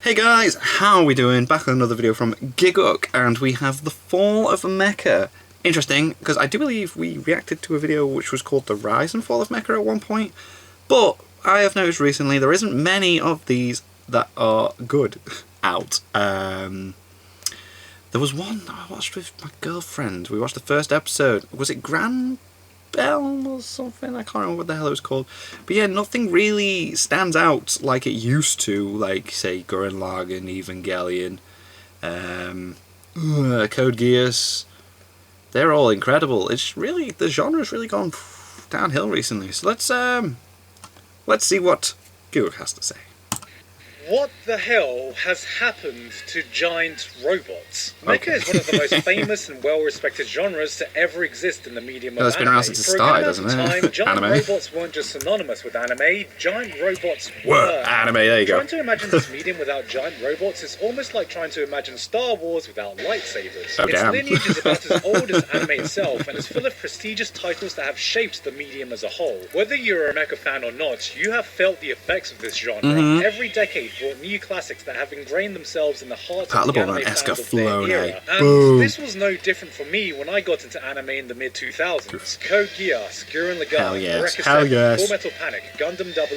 Hey guys, how are we doing? Back with another video from Giguk, and we have the Fall of Mecha. Interesting, because I do believe we reacted to a video which was called The Rise and Fall of Mecha at one point, but I have noticed recently there isn't many of these that are good out. There was one that I watched with my girlfriend. We watched the first episode. Was it Grand Bell or something? I can't remember what the hell it was called. But yeah, nothing really stands out like it used to, like, say, Gurren Lagann, Evangelion, Code Geass. They're all incredible. It's really, the genre's really gone downhill recently. So let's see what Giguk has to say. What the hell has happened to giant robots? Mecha is one of the most famous and well-respected genres to ever exist in the medium of anime. It's been around since it started, hasn't it? Giant robots weren't just synonymous with anime, giant robots were. Anime, there you go. Trying to imagine this medium without giant robots is almost like trying to imagine Star Wars without lightsabers. Oh, its damn. lineage is about as old as anime itself, and is full of prestigious titles that have shaped the medium as a whole. Whether you're a Mecha fan or not, you have felt the effects of this genre. Every decade brought new classics that have ingrained themselves in the hearts of the anime fans of their era. And this was no different for me when I got into anime in the mid-2000s. Code Geass, Gurren Lagann, Eureka 7, Full Metal Panic, Gundam 00,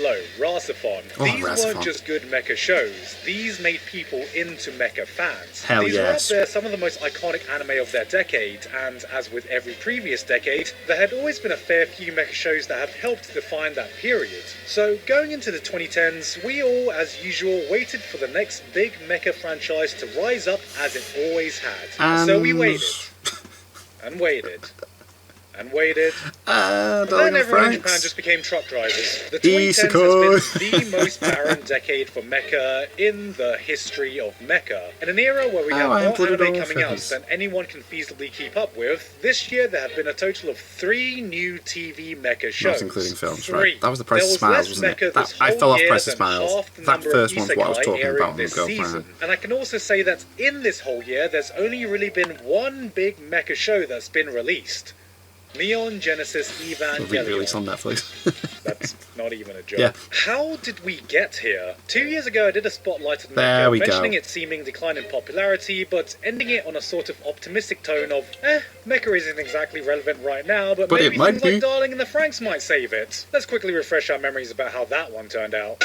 Rasafon. These weren't just good mecha shows. These made people into mecha fans. These were up there some of the most iconic anime of their decade, and as with every previous decade, there had always been a fair few mecha shows that have helped define that period. So going into the 2010s, we all, as usual, waited for the next big mecha franchise to rise up as it always had. So we waited. And waited. And waited. And then everyone in Japan just became truck drivers. The 2010s has been the most barren decade for mecha in the history of mecha. In an era where we have more anime coming out than anyone can feasibly keep up with, this year there have been a total of 3 new TV mecha shows. Not including films, right? That was the Price of Smiles, wasn't it? I fell off Price of Smiles. That first one's what I was talking about with my girlfriend. And I can also say that in this whole year, there's only really been one big mecha show that's been released. Neon Genesis Evangelion. Will be released on Netflix. That's not even a joke. Yeah. How did we get here? 2 years ago I did a spotlight on There Mecha, we mentioning go. its seeming decline in popularity, but ending it on a sort of optimistic tone of, Mecha isn't exactly relevant right now, but maybe it might things be. like Darling and the Franxx might save it. Let's quickly refresh our memories about how that one turned out.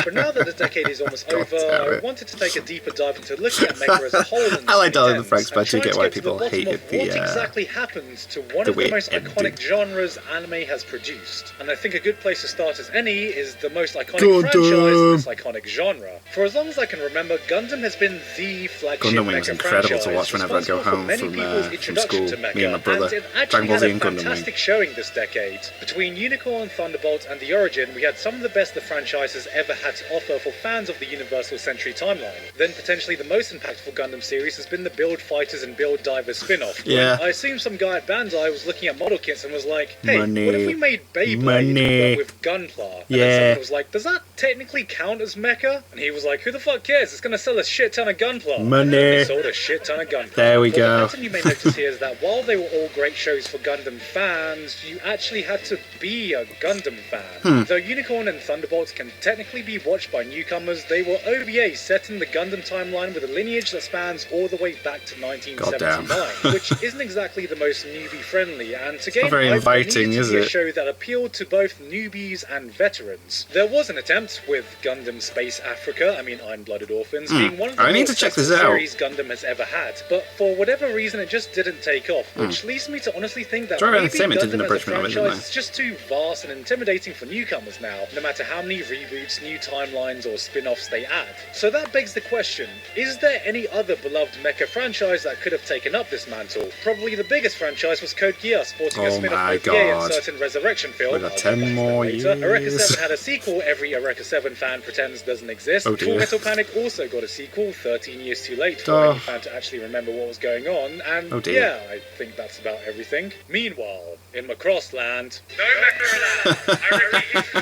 But now that the decade is almost over, I wanted to take a deeper dive into looking at Mecha as a whole. I like Darling and the Franxx, but I do get why people hated what exactly happened to one of the most iconic genres anime has produced. And I think a good place to start as any is the most iconic franchise in this iconic genre. For as long as I can remember, Gundam has been the flagship Gundam Wing was mecha incredible franchise, to watch whenever I'd go home from school. to Mecha, Me and my brother. and it Dragon actually Ball had Z a and Gundam Wing. fantastic showing this decade. Between Unicorn, Thunderbolt and the Origin, we had some of the best the franchise has ever had to offer for fans of the Universal Century timeline. Then potentially the most impactful Gundam series has been the Build Fighters and Build Divers spin-off. Yeah. I assume some guy at Bandai was looking at model kits and was like, hey, Money. what if we made Beyblade but with Gunpla? And then someone was like, does that technically count as mecha? And he was like, who the fuck cares? It's gonna sell a shit ton of Gunpla. Money. They sold a shit ton of Gunpla. There we go. The pattern you may notice here is that while they were all great shows for Gundam fans, you actually had to be a Gundam fan. Though Unicorn and Thunderbolts can technically be watched by newcomers, they were OVAs set in the Gundam timeline with a lineage that spans all the way back to 1979, which isn't exactly the most newbie-friendly, and to gain very both, inviting, there needed is to be a it? show that appealed to both newbies and veterans. There was an attempt with Gundam Space Africa, Iron-Blooded Orphans, being one of the I need more to check this successful out. series Gundam has ever had, but for whatever reason it just didn't take off, which leads me to honestly think that Dragon maybe Entertainment did an Gundam as a abridgment of it, didn't franchise is just too vast and intimidating for newcomers now, no matter how many reboots, new timelines or spin-offs they add. So that begs the question, is there any other beloved mecha franchise that could have taken up this mantle? Probably the biggest franchise was Code Geass, sporting a spin-off OVA and certain Resurrection film. We got 10 more years. Eureka 7 had a sequel every Eureka 7 fan pretends doesn't exist. Oh dear. Full Metal Panic also got a sequel 13 years too late for any fan to actually remember what was going on, and yeah, I think that's about everything. Meanwhile, in Macross land, no mecha allowed. I repeat, no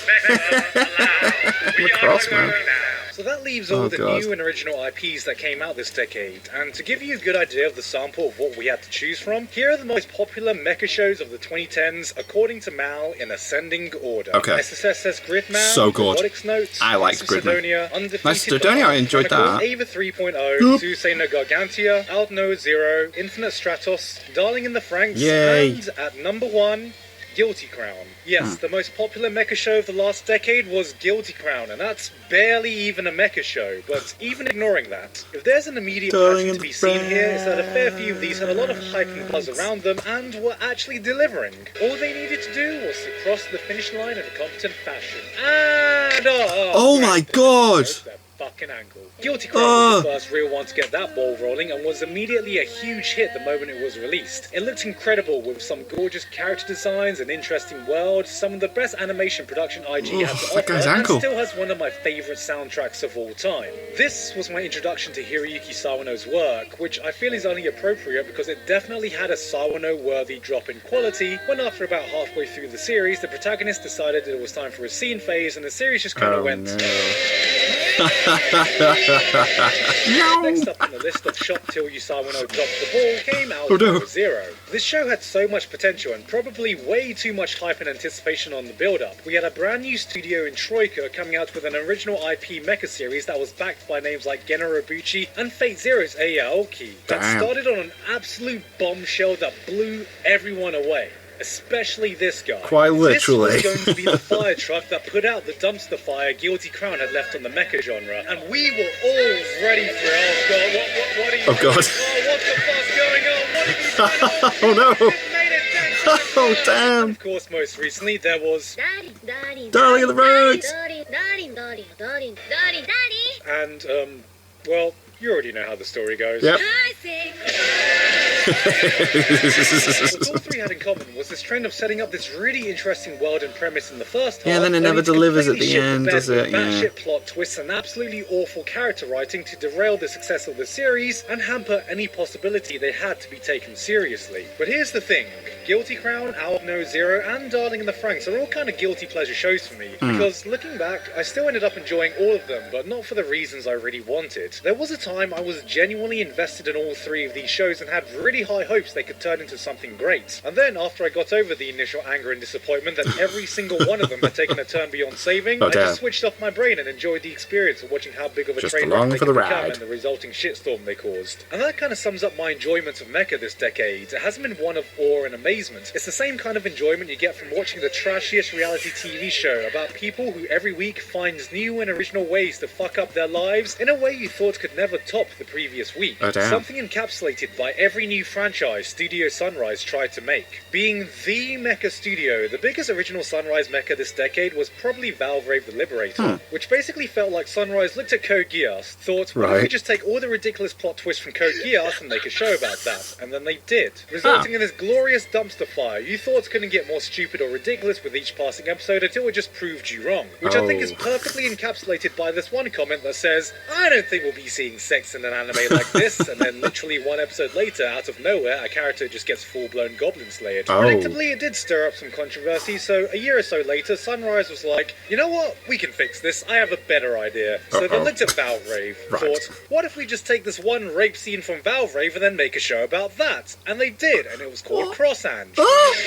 mecha allowed. We are Macross, man. now. So that leaves all the God. new and original IPs that came out this decade. And to give you a good idea of the sample of what we had to choose from, here are the most popular mecha shows of the 2010s according to Mal in ascending order. Okay. SSSS Gridman, So good. Robotics Notes, I liked Massive Gridman. Sidonia, Undefeated Macedonia, I enjoyed Chronicles, that. Ava 3.0, Susei no Gargantia, Aldno Zero, Infinite Stratos, Darling in the Franxx, Yay. and at number 1, Guilty Crown. Yes, the most popular mecha show of the last decade was Guilty Crown, and that's barely even a mecha show. But even ignoring that, if there's an immediate pattern to be seen here, is that a fair few of these had a lot of hype and buzz around them and were actually delivering. All they needed to do was to cross the finish line in a competent fashion. And Oh my God! Their fucking ankle. Guilty Crown was the first real one to get that ball rolling and was immediately a huge hit the moment it was released. It looked incredible with some gorgeous character designs, an interesting world, some of the best animation production IG had to that guy's offer, and ankle. still has one of my favourite soundtracks of all time. This was my introduction to Hiroyuki Sawano's work, which I feel is only appropriate because it definitely had a Sawano-worthy drop in quality when after about halfway through the series, the protagonist decided it was time for a scene phase and the series just kind of went... Next up on the list of Shop Till You Sawano Dropped the Ball came Aldno Zero. This show had so much potential and probably way too much hype and anticipation on the build-up. We had a brand new studio in Troika coming out with an original IP mecha series that was backed by names like Genro Robuchi and Fate Zero's Aya Aoki. That started on an absolute bombshell that blew everyone away. Especially this guy. Quite literally. This was going to be the fire truck that put out the dumpster fire Guilty Crown had left on the mecha genre. And we were all ready for it. What are you Oh God. Oh, what the fuck's going on? What have you done? Oh no. Oh damn. Of course, most recently there was... Darling of the Roads. And, well, you already know how the story goes. Yep. What all three had in common was this trend of setting up this really interesting world and premise in the first half. Yeah, then it never only to delivers at completely the shit end, bed does it? with batshit plot twists and absolutely awful character writing to derail the success of the series and hamper any possibility they had to be taken seriously. But here's the thing. Guilty Crown, Aldno Zero, and Darling in the Franxx are all kind of guilty pleasure shows for me, because looking back, I still ended up enjoying all of them, but not for the reasons I really wanted. There was a time I was genuinely invested in all three of these shows and had really high hopes they could turn into something great. And then, after I got over the initial anger and disappointment that every single one of them had taken a turn beyond saving, I just switched off my brain and enjoyed the experience of watching how big of a train wreck they could become and the resulting shitstorm they caused. And that kind of sums up my enjoyment of Mecha this decade. It hasn't been one of awe and amazement. It's the same kind of enjoyment you get from watching the trashiest reality TV show about people who every week finds new and original ways to fuck up their lives in a way you thought could never top the previous week. Something encapsulated by every new franchise Studio Sunrise tried to make. Being the mecha studio, the biggest original Sunrise mecha this decade was probably Valvrave the Liberator, which basically felt like Sunrise looked at Code Geass, thought, well, we just take all the ridiculous plot twists from Code Geass and make a show about that. And then they did, resulting in this glorious dumpster fire. You thought couldn't get more stupid or ridiculous with each passing episode until it just proved you wrong. Which I think is perfectly encapsulated by this one comment that says, I don't think we'll be seeing sex in an anime like this, and then literally one episode later, out of nowhere, a character just gets full-blown goblin slayed. Predictably, it did stir up some controversy, so a year or so later, Sunrise was like, you know what, we can fix this, I have a better idea. So they looked at Valvrave, thought, what if we just take this one rape scene from Valvrave and then make a show about that? And they did, and it was called Crossange. What?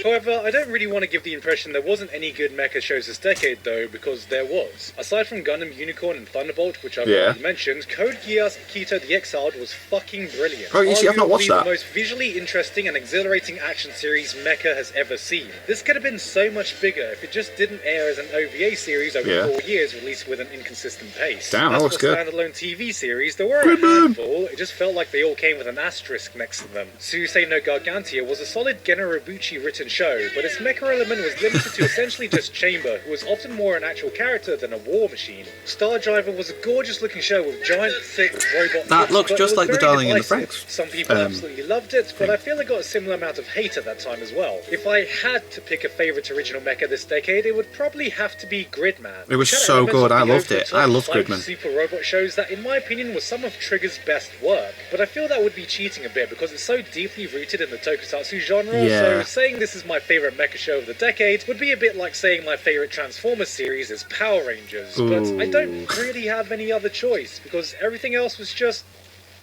However, I don't really want to give the impression there wasn't any good mecha shows this decade, though, because there was. Aside from Gundam Unicorn and Thunderbolt, which I've already mentioned, Code Geass Akito the Exiled was fucking brilliant. Oh, you see, I've not watched that. The most visually interesting and exhilarating action series mecha has ever seen. This could have been so much bigger if it just didn't air as an OVA series over 4 years, released with an inconsistent pace. Damn, that looks good. As for standalone TV series, there were a handful, it just felt like they all came with an asterisk next to them. Susei no Gargantia was a solid Genro Robuchi written show, but its mecha element was limited to essentially just Chamber, who was often more an actual character than a war machine. Star Driver was a gorgeous looking show with giant, thick robot that looks just like the Darling in the Franxx. Some people absolutely loved it, but I feel it got a similar amount of hate at that time as well. If I had to pick a favourite original mecha this decade, it would probably have to be Gridman. It was so good, I loved it. I loved Gridman. Super robot shows that, in my opinion, was some of Trigger's best work, but I feel that would be cheating a bit because it's so deeply rooted in the tokusatsu genre, so saying this is my favourite mecha show of the decade would be a bit like saying my favourite Transformers series is Power Rangers, but I don't really have any other choice, because everything else was just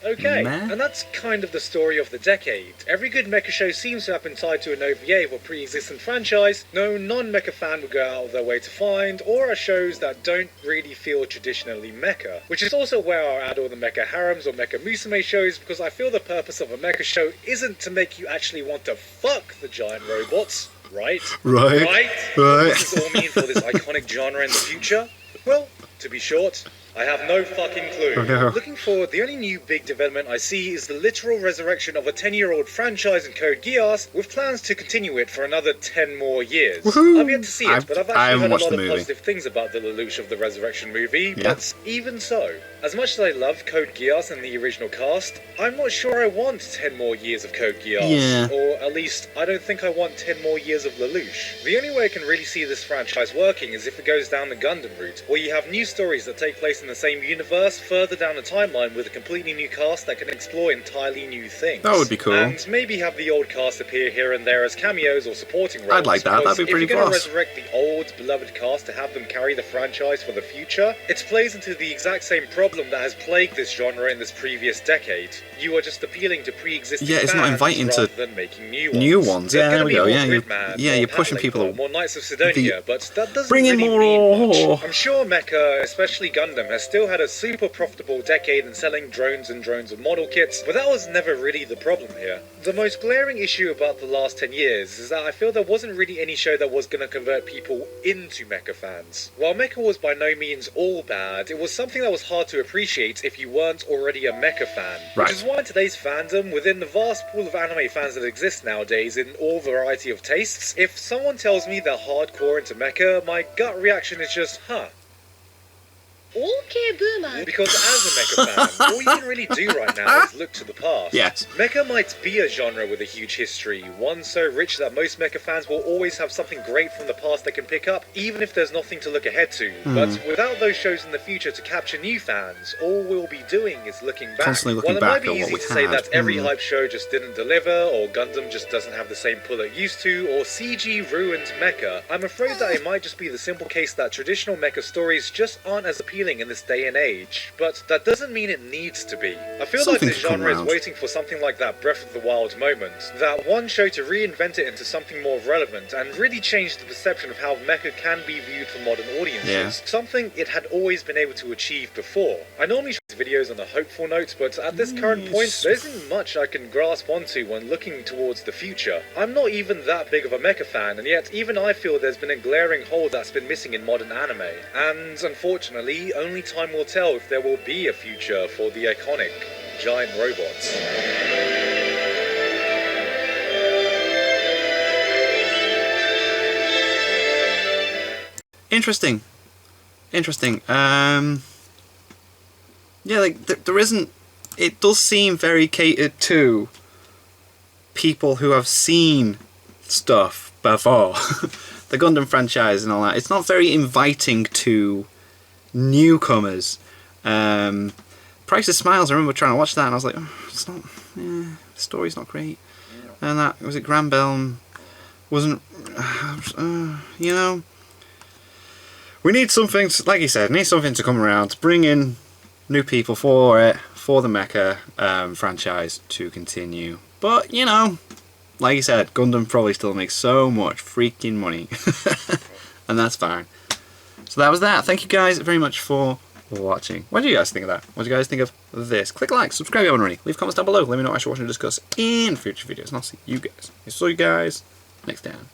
okay. Meh. And that's kind of the story of the decade. Every good mecha show seems to have been tied to an OVA of a pre-existing franchise no non-mecha fan would go out of their way to find, or are shows that don't really feel traditionally mecha. Which is also where I'll add all the mecha harems or mecha musume shows, because I feel the purpose of a mecha show isn't to make you actually want to fuck the giant robots. Right? Right. What does this all mean for this iconic genre in the future? Well, to be short, I have no fucking clue. Oh, no. Looking forward, the only new big development I see is the literal resurrection of a 10-year-old franchise in Code Geass, with plans to continue it for another 10 more years. Woohoo! I've yet to see it, but I've I actually haven't heard a watched lot the of movie. positive things about the Lelouch of the Resurrection movie, Yeah. but even so, as much as I love Code Geass and the original cast, I'm not sure I want 10 more years of Code Geass. Yeah. Or at least, I don't think I want 10 more years of Lelouch. The only way I can really see this franchise working is if it goes down the Gundam route, where you have new stories that take place in the same universe further down the timeline with a completely new cast that can explore entirely new things. That would be cool. And maybe have the old cast appear here and there as cameos or supporting roles. I'd like that, because that'd be pretty if you're going to class. resurrect the old beloved cast to have them carry the franchise for the future, it plays into the exact same problem that has plagued this genre in this previous decade. You are just appealing to pre-existing Yeah, it's not fans inviting rather to than making new ones. new ones. There's Yeah, gonna there we be go. more Yeah, Gridman, you're more pushing Patlabor, people. more Knights of Sidonia, but that doesn't Bring in really more. mean much. I'm sure Mecha, especially Gundam, has still had a super profitable decade in selling drones and drones of model kits, but that was never really the problem here. The most glaring issue about the last 10 years is that I feel there wasn't really any show that was going to convert people into Mecha fans. While Mecha was by no means all bad, it was something that was hard to appreciate if you weren't already a Mecha fan. Right. Which is why today's fandom, within the vast pool of anime fans that exist nowadays in all variety of tastes, if someone tells me they're hardcore into Mecha, my gut reaction is just, huh. Okay, boomer. Because as a Mecha fan, all you can really do right now is look to the past. Yes. Mecha might be a genre with a huge history, one so rich that most Mecha fans will always have something great from the past they can pick up, even if there's nothing to look ahead to. But without those shows in the future to capture new fans, all we'll be doing is looking back. Constantly looking While it might back be at what easy we to say had. that every hype show just didn't deliver, or Gundam just doesn't have the same pull it used to, or CG ruined Mecha, I'm afraid that it might just be the simple case that traditional Mecha stories just aren't as appealing in this day and age. But that doesn't mean it needs to be. I feel Something like this to come genre is round. waiting for something like that Breath of the Wild moment. That one show to reinvent it into something more relevant and really change the perception of how Mecha can be viewed for modern audiences. Yeah. Something it had always been able to achieve before. I normally show these videos on a hopeful note, but at this current point, there isn't much I can grasp onto when looking towards the future. I'm not even that big of a Mecha fan, and yet even I feel there's been a glaring hole that's been missing in modern anime. And unfortunately, only time will tell if there will be a future for the iconic giant robots. Interesting. Yeah, like there isn't. It does seem very catered to people who have seen stuff before, the Gundam franchise and all that. It's not very inviting to newcomers. Price of Smiles, I remember trying to watch that and I was like, oh, it's not, the story's not great. And that, was it Granbelm? Wasn't, you know, we need something, like you said, need something to come around, bring in new people for it, for the Mecha franchise to continue. But, you know, like you said, Gundam probably still makes so much freaking money. And that's fine. So that was that. Thank you guys very much for watching. What do you guys think of that? What do you guys think of this? Click like, subscribe if you haven't already. Leave comments down below. Let me know what I should watch and discuss in future videos. And I'll see you guys. Next time.